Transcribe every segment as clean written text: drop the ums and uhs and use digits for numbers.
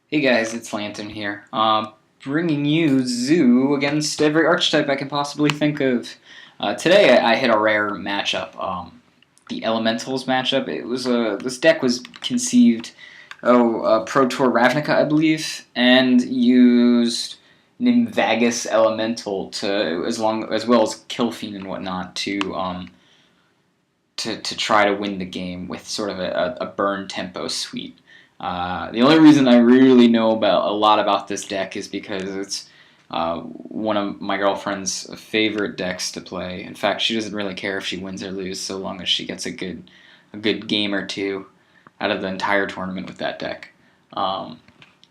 Hey guys, it's Lantern here. Bringing you Zoo against every archetype I can possibly think of. Today I hit a rare matchup, the Elementals matchup. This deck was conceived, Pro Tour Ravnica, I believe, and used Nimvagus Elemental to as well as Killfiend and whatnot to try to win the game with sort of a burn tempo suite. The only reason I really know about a lot about this deck is because it's one of my girlfriend's favorite decks to play. In fact, she doesn't really care if she wins or loses, so long as she gets a good game or two out of the entire tournament with that deck.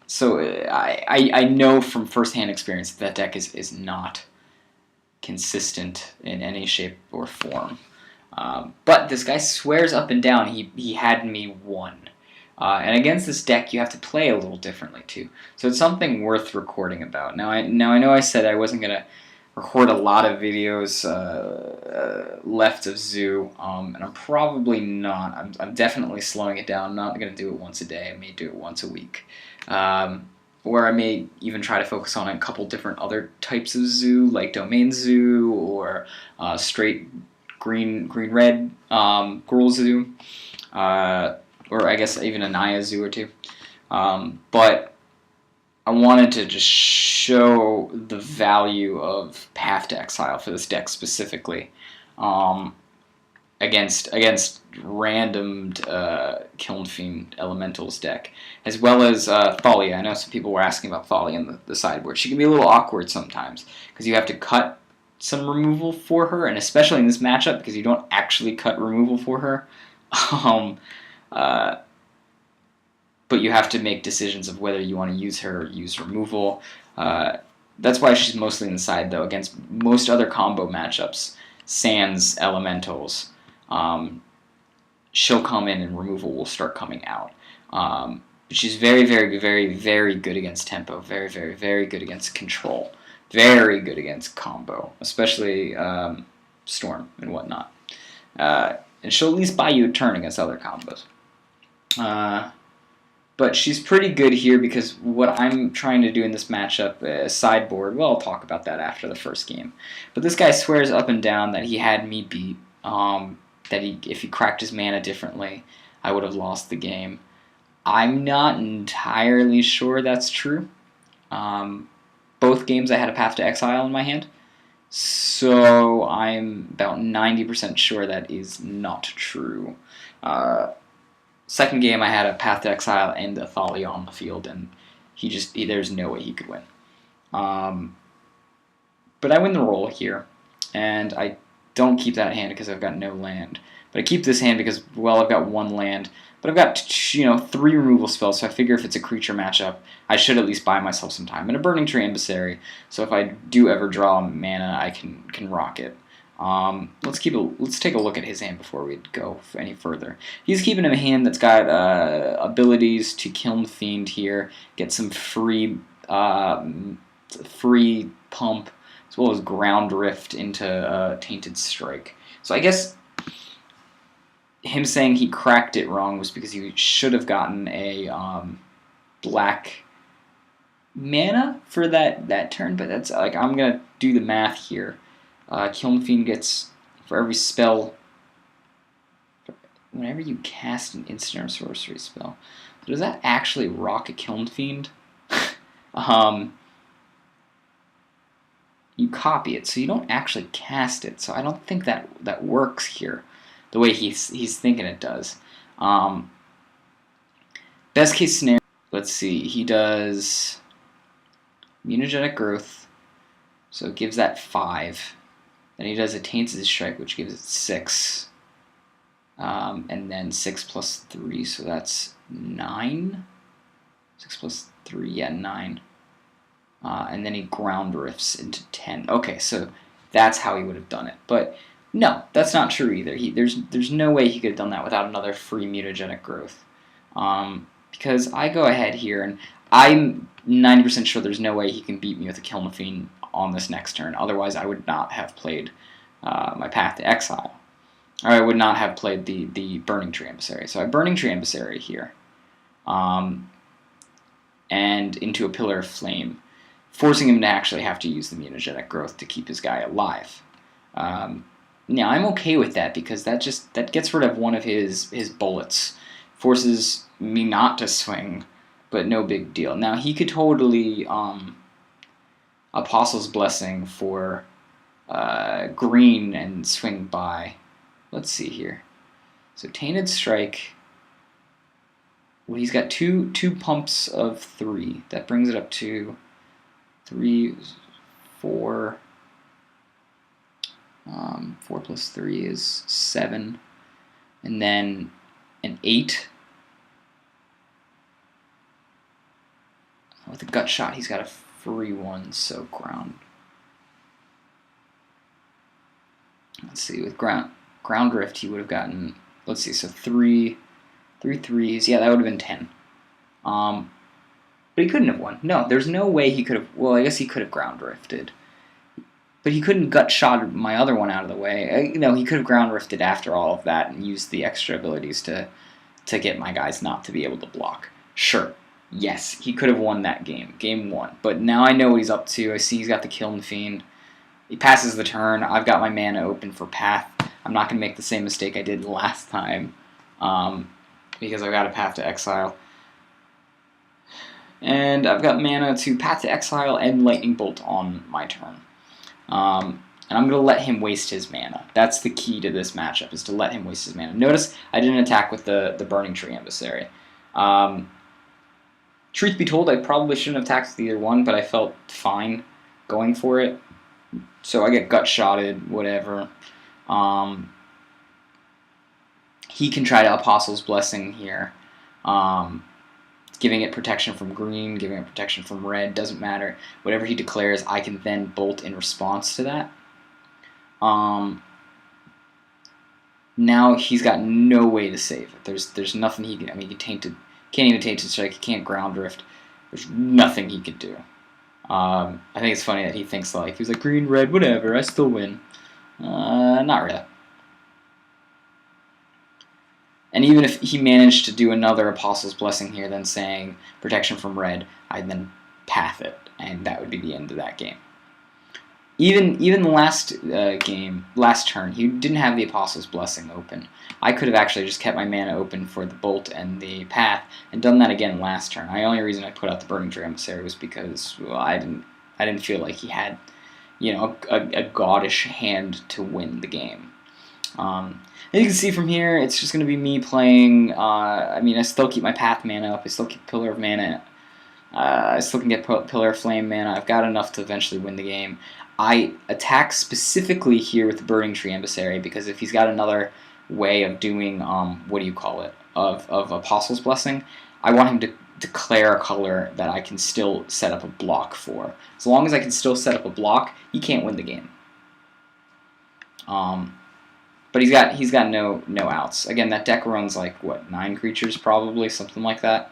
So I know from firsthand experience that deck is not consistent in any shape or form. But this guy swears up and down he had me won. And against this deck, you have to play a little differently too. So it's something worth recording about. Now I know I said I wasn't gonna record a lot of videos left of Zoo, and I'm probably not. I'm definitely slowing it down. I'm not gonna do it once a day. I may do it once a week. Where I may even try to focus on a couple different other types of Zoo, like Domain Zoo or straight green-red Gruul Zoo, or I guess even a Naya Zoo or two. But I wanted to just show the value of Path to Exile for this deck specifically, against randomed Kiln Fiend Elementals deck, as well as Thalia. I know some people were asking about Thalia in the sideboard. She can be a little awkward sometimes because you have to cut some removal for her, and especially in this matchup because you don't actually cut removal for her. Uh, but you have to make decisions of whether you want to use her or use removal. That's why she's mostly inside, though. Against most other combo matchups, sans elementals, she'll come in and removal will start coming out. She's very, very, very, very good against tempo. Very, very, very good against control. Very good against combo, especially Storm and whatnot. And she'll at least buy you a turn against other combos. But she's pretty good here because what I'm trying to do in this matchup, sideboard, well, I'll talk about that after the first game. But this guy swears up and down that he had me beat, that if he cracked his mana differently, I would have lost the game. I'm not entirely sure that's true. Both games I had a Path to Exile in my hand, so I'm about 90% sure that is not true. Second game, I had a Path to Exile and a Thalia on the field, and there's no way he could win. But I win the roll here, and I don't keep that hand because I've got no land. But I keep this hand because, well, I've got one land, but I've got 3 removal spells, so I figure if it's a creature matchup, I should at least buy myself some time. And a Burning Tree Emissary, so if I do ever draw mana, I can rock it. Let's take a look at his hand before we go any further. He's keeping him a hand that's got abilities to Kiln Fiend here, get some free pump, as well as Ground Rift into Tainted Strike. So I guess him saying he cracked it wrong was because he should have gotten a black mana for that turn, but that's like, I'm gonna do the math here. Kiln Fiend gets, for every spell, whenever you cast an instant or sorcery spell. So does that actually rock a Kiln Fiend? You copy it, so you don't actually cast it. So I don't think that works here, the way he's thinking it does. Best case scenario, let's see, he does Mutagenic Growth, so it gives that 5. Then he does a Tainted Strike, which gives it 6. And then 6 plus 3, so that's 9? 6 plus 3, yeah, 9. And then he Ground Rifts into 10. Okay, so that's how he would have done it. But no, that's not true either. There's no way he could have done that without another free Mutagenic Growth. Because I go ahead here, and I'm 90% sure there's no way he can beat me with a Kiln Fiend on this next turn. Otherwise, I would not have played my Path to Exile. Or I would not have played the Burning Tree Emissary. So I have Burning Tree Emissary here. and into a Pillar of Flame, forcing him to actually have to use the mutagenic growth to keep his guy alive. Now I'm okay with that because that gets rid of one of his bullets, forces me not to swing, but no big deal. Now he could totally Apostle's Blessing for green and swing by. Let's see here. So Tainted Strike. Well, he's got two pumps of 3. That brings it up to 3, 4. 4 plus 3 is 7. And then an 8. With a gut shot, he's got a free 1, so ground. Let's see, with ground drift, he would have gotten, let's see, so 3 threes. Yeah, that would have been 10. But he couldn't have won. No, there's no way he could have. Well, I guess he could have ground drifted. But he couldn't gut shot my other one out of the way. He could have ground drifted after all of that and used the extra abilities to get my guys not to be able to block. Sure. Yes, he could have won that game. Game 1. But now I know what he's up to. I see he's got the Kiln Fiend. He passes the turn. I've got my mana open for Path. I'm not going to make the same mistake I did last time. Because I've got a Path to Exile. And I've got mana to Path to Exile and Lightning Bolt on my turn. And I'm going to let him waste his mana. That's the key to this matchup, is to let him waste his mana. Notice I didn't attack with the Burning Tree Emissary. Truth be told, I probably shouldn't have attacked with either one, but I felt fine going for it. So I get gut-shotted, whatever. He can try to Apostle's Blessing here. Giving it protection from green, giving it protection from red, doesn't matter. Whatever he declares, I can then bolt in response to that. Now he's got no way to save it. There's nothing he can. I mean, he can't even Tainted Strike. He can't ground drift. There's nothing he could do. I think it's funny that he thinks he's like green, red, whatever. I still win. Not really. And even if he managed to do another Apostle's Blessing here, then saying protection from red, I'd then path it, and that would be the end of that game. Even the last turn, he didn't have the Apostle's Blessing open. I could have actually just kept my mana open for the Bolt and the Path, and done that again last turn. The only reason I put out the Burning Tree Emissary was because I didn't feel like he had, a goddish hand to win the game. As you can see from here, it's just going to be me playing. I still keep my Path mana up. I still keep Pillar of Mana. I still can get Pillar of Flame mana. I've got enough to eventually win the game. I attack specifically here with the Burning Tree Emissary because if he's got another way of doing, of Apostle's Blessing, I want him to declare a color that I can still set up a block for. As long as I can still set up a block, he can't win the game. But he's got no outs. Again, that deck runs 9 creatures probably, something like that.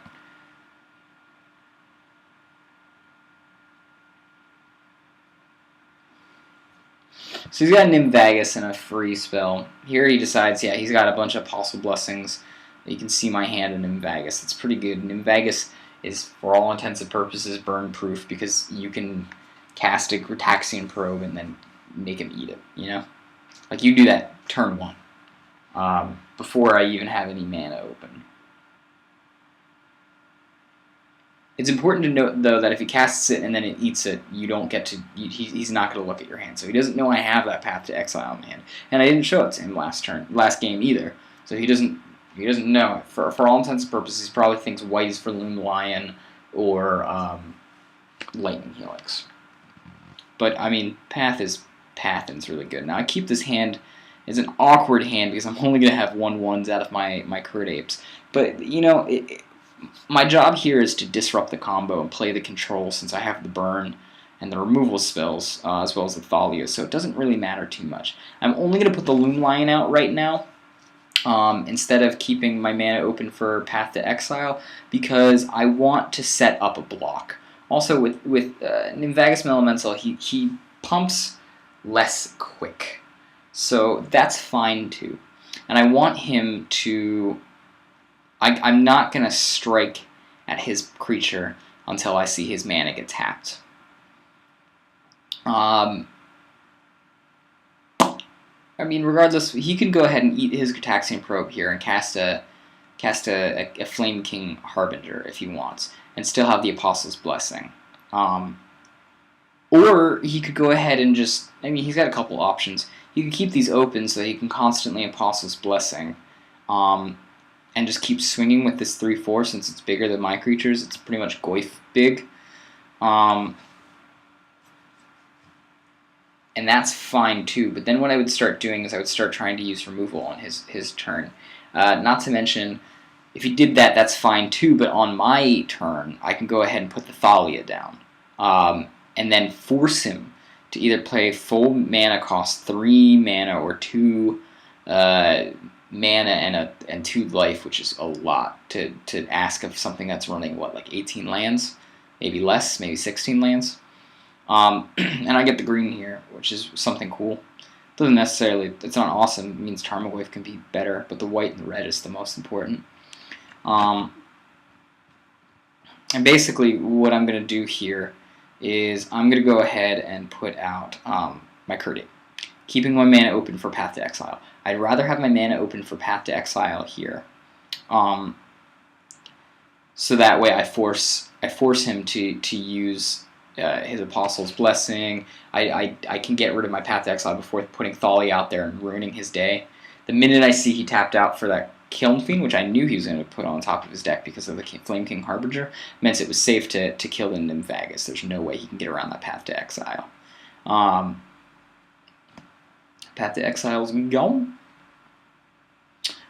So he's got Nimvagus and a free spell. Here he decides, he's got a bunch of Apostle Blessings. You can see my hand in Nimvagus. It's pretty good. Nimvagus is, for all intents and purposes, burn-proof because you can cast a Grataxian Probe and then make him eat it, You do that turn 1, before I even have any mana open. It's important to note, though, that if he casts it and then it eats it, you don't get to. He's not going to look at your hand, so he doesn't know I have that Path to Exile in hand, and I didn't show it to him last game either. So he doesn't know. For all intents and purposes, he probably thinks white is for Loom Lion or Lightning Helix. But Path is Path, and it's really good. Now I keep this hand. It's an awkward hand because I'm only going to have 1/1s out of my Curt Apes. But, my job here is to disrupt the combo and play the control since I have the burn and the removal spells, as well as the Thalia, so it doesn't really matter too much. I'm only going to put the Loom Lion out right now, instead of keeping my mana open for Path to Exile, because I want to set up a block. Also, with Nimvagus Elemental, he pumps less quick. So that's fine too. And I want him to... I'm not going to strike at his creature until I see his mana get tapped. I mean, regardless, he can go ahead and eat his Gitaxian Probe here and cast a Flame King Harbinger if he wants, and still have the Apostle's Blessing. Or he could go ahead and just, I mean, he's got a couple options. He could keep these open so that he can constantly Apostle's Blessing, and just keep swinging with this 3/4 since it's bigger than my creatures. It's pretty much Goyf big. And that's fine too, but then what I would start doing is I would start trying to use removal on his turn. Not to mention, if he did that, that's fine too, but on my turn, I can go ahead and put the Thalia down. And then force him to either play full mana cost 3 mana or 2 mana and 2 life, which is a lot to ask of something that's running, what, like 18 lands? Maybe less, maybe 16 lands. And I get the green here, which is something cool. Doesn't necessarily, it's not awesome, it means Tarmogoyf can be better, but the white and the red is the most important. And basically what I'm going to do here is I'm going to go ahead and put out my Kurdi, keeping my mana open for Path to Exile. I'd rather have my mana open for Path to Exile here, so that way I force him to use his Apostle's Blessing. I can get rid of my Path to Exile before putting Thalia out there and ruining his day. The minute I see he tapped out for that Kiln Fiend, which I knew he was going to put on top of his deck because of the Flame King Harbinger, meant it was safe to kill the Nymphagus. There's no way he can get around that Path to Exile. Path to Exile's gone.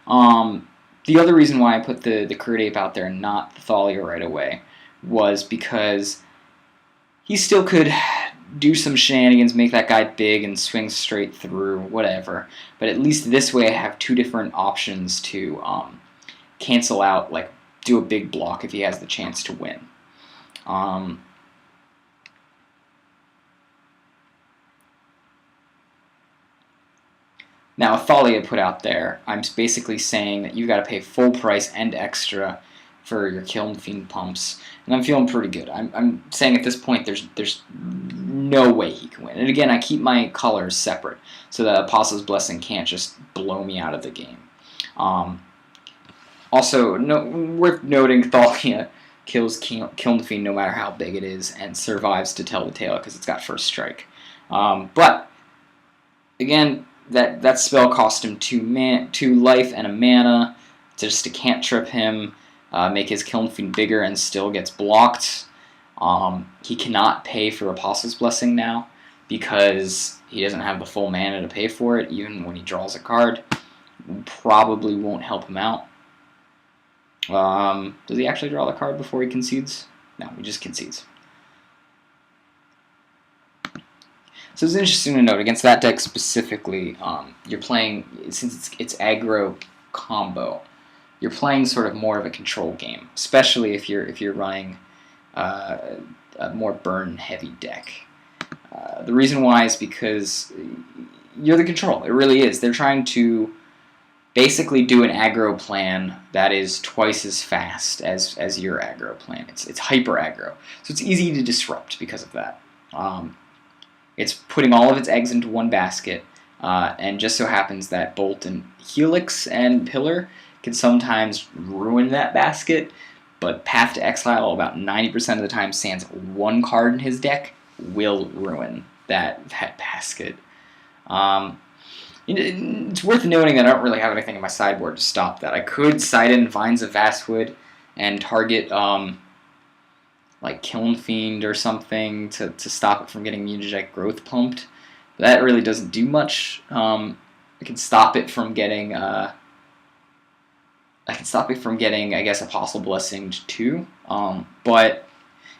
The other reason why I put the Curd Ape out there and not the Thalia right away was because he still could do some shenanigans, make that guy big and swing straight through, whatever. But at least this way I have 2 different options to cancel out, like do a big block if he has the chance to win. Now, Thalia put out there, I'm basically saying that you got to pay full price and extra for your Kiln Fiend pumps, and I'm feeling pretty good. I'm saying at this point there's no way he can win. And again, I keep my colors separate so that Apostle's Blessing can't just blow me out of the game. Also, worth noting, Thalia kills Kiln Fiend no matter how big it is and survives to tell the tale because it's got first strike. But again, that spell cost him 2 life and a mana just to cantrip him. Make his Kiln Fiend bigger and still gets blocked. He cannot pay for Apostle's Blessing now because he doesn't have the full mana to pay for it, even when he draws a card. Probably won't help him out. Does he actually draw the card before he concedes? No, he just concedes. So it's interesting to note, against that deck specifically, you're playing, since it's aggro combo, you're playing sort of more of a control game, especially if you're running a more burn-heavy deck. The reason why is because you're the control. It really is. They're trying to basically do an aggro plan that is twice as fast as your aggro plan. It's hyper aggro, so it's easy to disrupt because of that. It's putting all of its eggs into one basket, and just so happens that Bolt and Helix and Pillar can sometimes ruin that basket, but Path to Exile about 90% of the time sans 1 card in his deck will ruin that basket. It's worth noting that I don't really have anything in my sideboard to stop that. I could side in Vines of Vastwood and target like Kiln Fiend or something to stop it from getting Mutagetic Growth pumped. But that really doesn't do much. I can stop it from getting I guess, Apostle Blessing too. But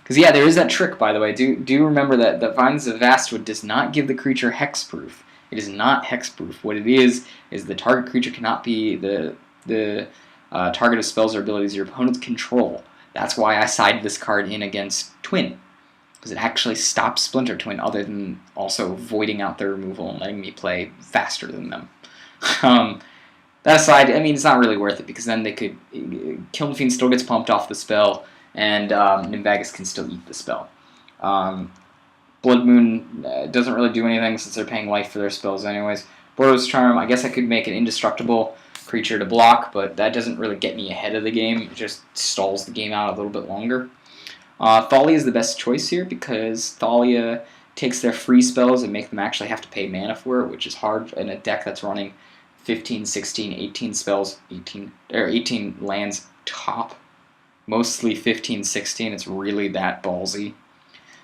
because yeah, there is that trick, by the way. Do remember that the Vines of Vastwood does not give the creature hexproof. It is not hexproof. What it is the target creature cannot be the target of spells or abilities your opponents control. That's why I side this card in against Twin, because it actually stops Splinter Twin, other than also voiding out their removal and letting me play faster than them. That aside, I mean, it's not really worth it, because then they could... Kiln Fiend still gets pumped off the spell, and Nimbagus can still eat the spell. Blood Moon doesn't really do anything since they're paying life for their spells anyways. Boros Charm, I guess I could make an indestructible creature to block, but that doesn't really get me ahead of the game. It just stalls the game out a little bit longer. Thalia is the best choice here because Thalia takes their free spells and make them actually have to pay mana for it, which is hard in a deck that's running 15, 16, 18 spells, 18 lands top. Mostly 15, 16. It's really that ballsy.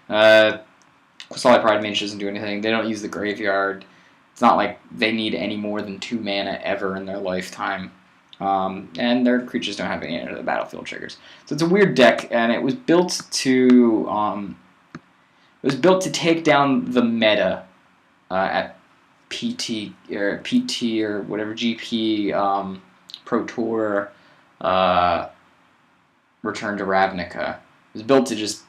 Solid Pride Mage doesn't do anything. They don't use the graveyard. It's not like they need any more than 2 mana ever in their lifetime. And their creatures don't have any of the battlefield triggers. So it's a weird deck, and it was built to take down the meta at PT or whatever GP, Pro Tour, Return to Ravnica. It was built to just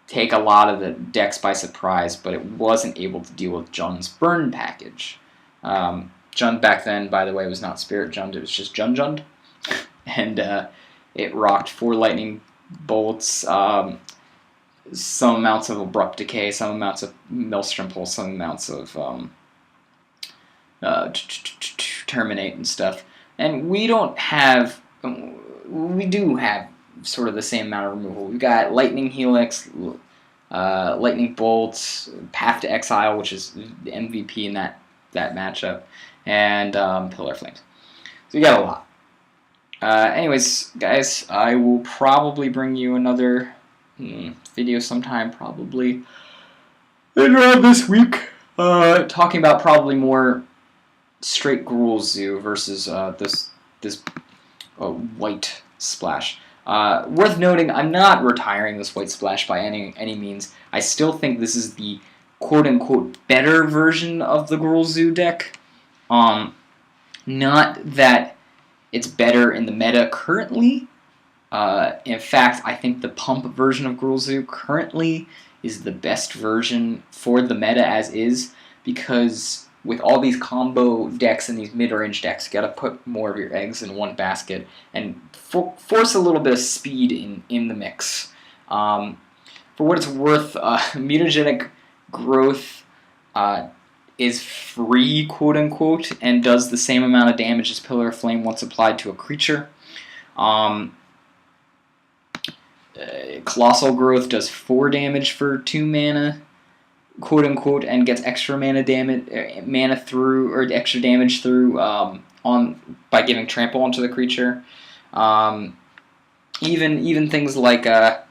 take a lot of the decks by surprise, but it wasn't able to deal with Jund's burn package. Jund back then, by the way, was not Spirit Jund, it was just Jund. And it rocked 4 lightning bolts, some amounts of Abrupt Decay, some amounts of Maelstrom Pulse, some amounts of Terminate and stuff. And we do have sort of the same amount of removal. We've got Lightning Helix, Lightning Bolt, Path to Exile, which is the MVP in that matchup, and Pillar Flames. So you got a lot. Anyways, guys, I will probably bring you another video sometime, probably later on this week, talking about probably more straight Gruul Zoo versus this white splash. Worth noting, I'm not retiring this white splash by any means. I still think this is the quote-unquote better version of the Gruul Zoo deck. Not that it's better in the meta currently. In fact, I think the pump version of Gruul Zoo currently is the best version for the meta as is, because with all these combo decks and these mid-range decks, you gotta put more of your eggs in one basket and force a little bit of speed in the mix. For what it's worth, mutagenic growth is free, quote-unquote, and does the same amount of damage as Pillar of Flame once applied to a creature. Colossal Growth does 4 damage for 2 mana, quote-unquote, and gets extra mana through, or extra damage through by giving trample onto the creature. Even things like Vines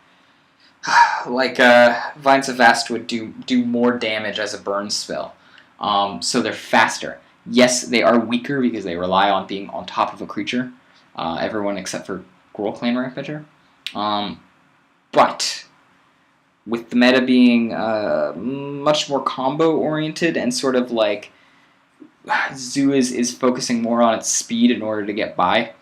of Vastwood do more damage as a burn spell. So they're faster. Yes, they are weaker because they rely on being on top of a creature. Everyone except for Gruul Clan Ravager. But with the meta being much more combo oriented and sort of like Zoo is focusing more on its speed in order to get by,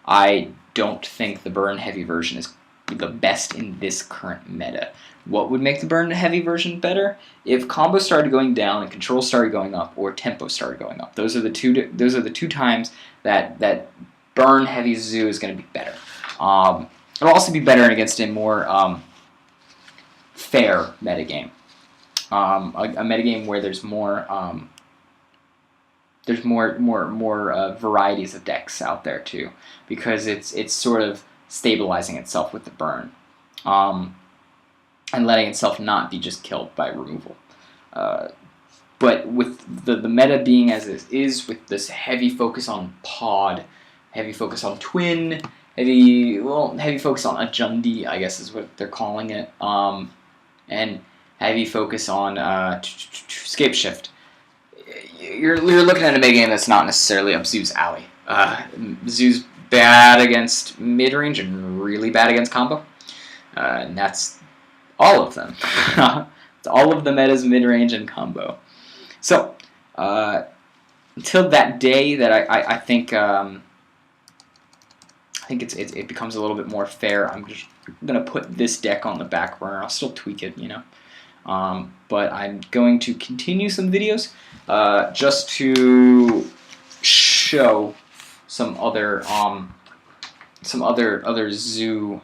I don't think the burn heavy version is the best in this current meta. What would make the burn heavy version better? If combo started going down and control started going up, or tempo started going up. Those are the two times that burn heavy Zoo is going to be better. It'll also be better against a more fair metagame. A metagame where there's more varieties of decks out there too, because it's sort of stabilizing itself with the burn, and letting itself not be just killed by removal. But with the meta being as it is, with this heavy focus on pod, heavy focus on twin, heavy focus on Ajundi, I guess is what they're calling it, and heavy focus on scape shift. You're looking at a big game that's not necessarily up Zoo's alley. Zoo's bad against mid-range and really bad against combo. And that's all of them. It's all of the metas, mid-range, and combo. So, until that day that I think it becomes a little bit more fair, I'm just going to put this deck on the back burner. I'll still tweak it, but I'm going to continue some videos just to show some other Zoo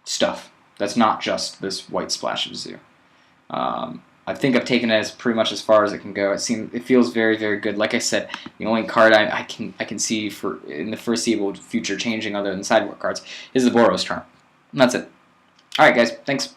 stuff. That's not just this white splash of Zoo. I think I've taken it as pretty much as far as it can go. It feels very, very good. Like I said, the only card I can see for in the foreseeable future changing other than sideboard cards is the Boros Charm. And that's it. All right, guys. Thanks.